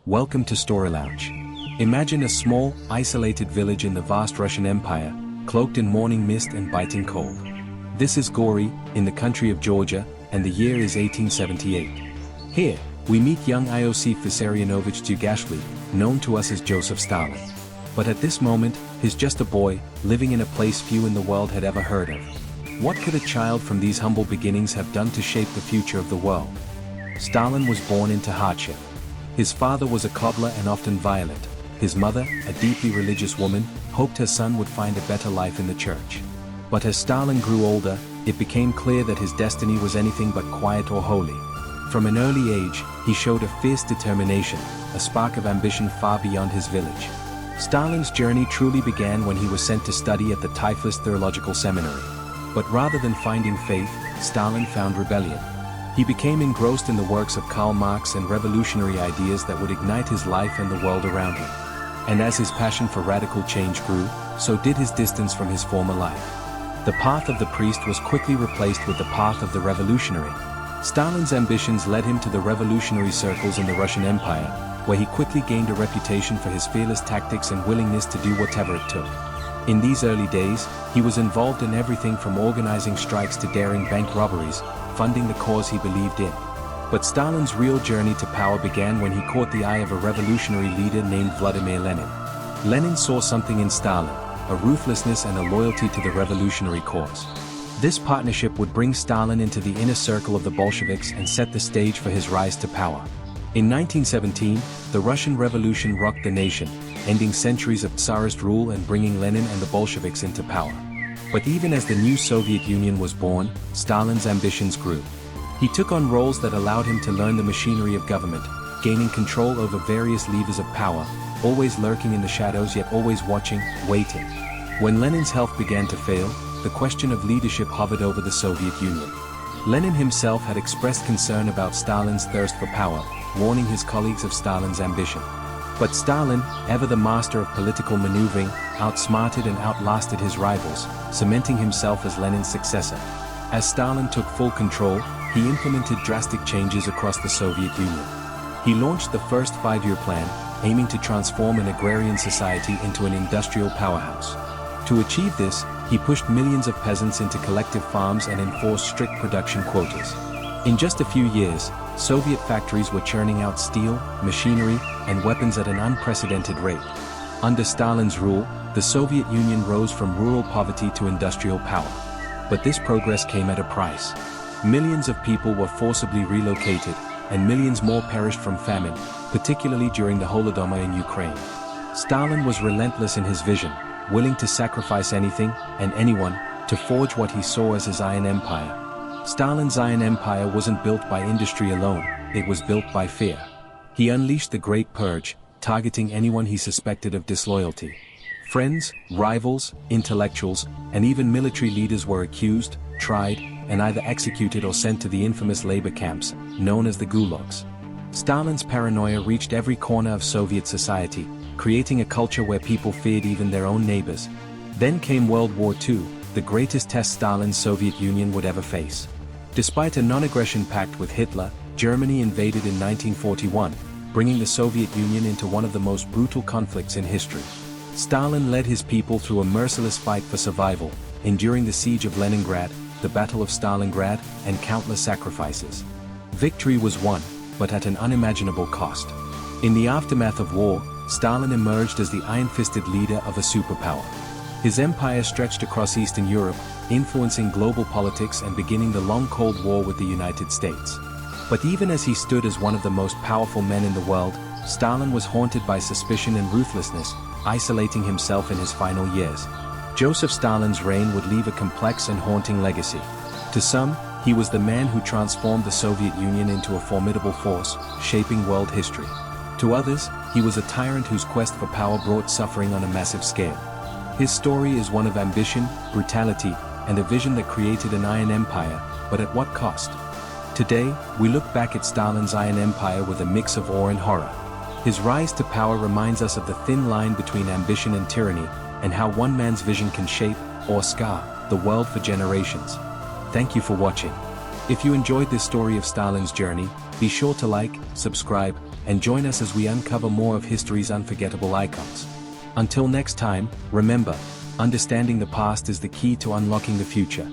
Welcome to Story Lounge. Imagine a small, isolated village in the vast Russian Empire, cloaked in morning mist and biting cold. This is Gori, in the country of Georgia, and the year is 1878. Here, we meet young Iosif Vissarionovich Dzhugashvili, known to us as Joseph Stalin. But at this moment, he's just a boy, living in a place few in the world had ever heard of. What could a child from these humble beginnings have done to shape the future of the world? Stalin was born into hardship. His father was a cobbler and often violent. His mother, a deeply religious woman, hoped her son would find a better life in the church. But as Stalin grew older, it became clear that his destiny was anything but quiet or holy. From an early age, he showed a fierce determination, a spark of ambition far beyond his village. Stalin's journey truly began when he was sent to study at the Tiflis Theological Seminary. But rather than finding faith, Stalin found rebellion. He became engrossed in the works of Karl Marx and revolutionary ideas that would ignite his life and the world around him. And as his passion for radical change grew, so did his distance from his former life. The path of the priest was quickly replaced with the path of the revolutionary. Stalin's ambitions led him to the revolutionary circles in the Russian Empire, where he quickly gained a reputation for his fearless tactics and willingness to do whatever it took. In these early days, he was involved in everything from organizing strikes to daring bank robberies, funding the cause he believed in. But Stalin's real journey to power began when he caught the eye of a revolutionary leader named Vladimir Lenin. Lenin saw something in Stalin, a ruthlessness and a loyalty to the revolutionary cause. This partnership would bring Stalin into the inner circle of the Bolsheviks and set the stage for his rise to power. In 1917, the Russian Revolution rocked the nation, ending centuries of Tsarist rule and bringing Lenin and the Bolsheviks into power. But even as the new Soviet Union was born, Stalin's ambitions grew. He took on roles that allowed him to learn the machinery of government, gaining control over various levers of power, always lurking in the shadows yet always watching, waiting. When Lenin's health began to fail, the question of leadership hovered over the Soviet Union. Lenin himself had expressed concern about Stalin's thirst for power, warning his colleagues of Stalin's ambition. But Stalin, ever the master of political maneuvering, outsmarted and outlasted his rivals, cementing himself as Lenin's successor. As Stalin took full control, he implemented drastic changes across the Soviet Union. He launched the first five-year plan, aiming to transform an agrarian society into an industrial powerhouse. To achieve this, he pushed millions of peasants into collective farms and enforced strict production quotas. In just a few years, Soviet factories were churning out steel, machinery, and weapons at an unprecedented rate. Under Stalin's rule, the Soviet Union rose from rural poverty to industrial power. But this progress came at a price. Millions of people were forcibly relocated, and millions more perished from famine, particularly during the Holodomor in Ukraine. Stalin was relentless in his vision, willing to sacrifice anything and anyone to forge what he saw as his Iron Empire. Stalin's Iron Empire wasn't built by industry alone, it was built by fear. He unleashed the Great Purge, targeting anyone he suspected of disloyalty. Friends, rivals, intellectuals, and even military leaders were accused, tried, and either executed or sent to the infamous labor camps, known as the gulags. Stalin's paranoia reached every corner of Soviet society, creating a culture where people feared even their own neighbors. Then came World War II, the greatest test Stalin's Soviet Union would ever face. Despite a non-aggression pact with Hitler, Germany invaded in 1941, bringing the Soviet Union into one of the most brutal conflicts in history. Stalin led his people through a merciless fight for survival, enduring the siege of Leningrad, the Battle of Stalingrad, and countless sacrifices. Victory was won, but at an unimaginable cost. In the aftermath of war, Stalin emerged as the iron-fisted leader of a superpower. His empire stretched across Eastern Europe, influencing global politics and beginning the long Cold War with the United States. But even as he stood as one of the most powerful men in the world, Stalin was haunted by suspicion and ruthlessness, isolating himself in his final years. Joseph Stalin's reign would leave a complex and haunting legacy. To some, he was the man who transformed the Soviet Union into a formidable force, shaping world history. To others, he was a tyrant whose quest for power brought suffering on a massive scale. His story is one of ambition, brutality, and a vision that created an Iron Empire, but at what cost? Today, we look back at Stalin's Iron Empire with a mix of awe and horror. His rise to power reminds us of the thin line between ambition and tyranny, and how one man's vision can shape, or scar, the world for generations. Thank you for watching. If you enjoyed this story of Stalin's journey, be sure to like, subscribe, and join us as we uncover more of history's unforgettable icons. Until next time, remember, understanding the past is the key to unlocking the future.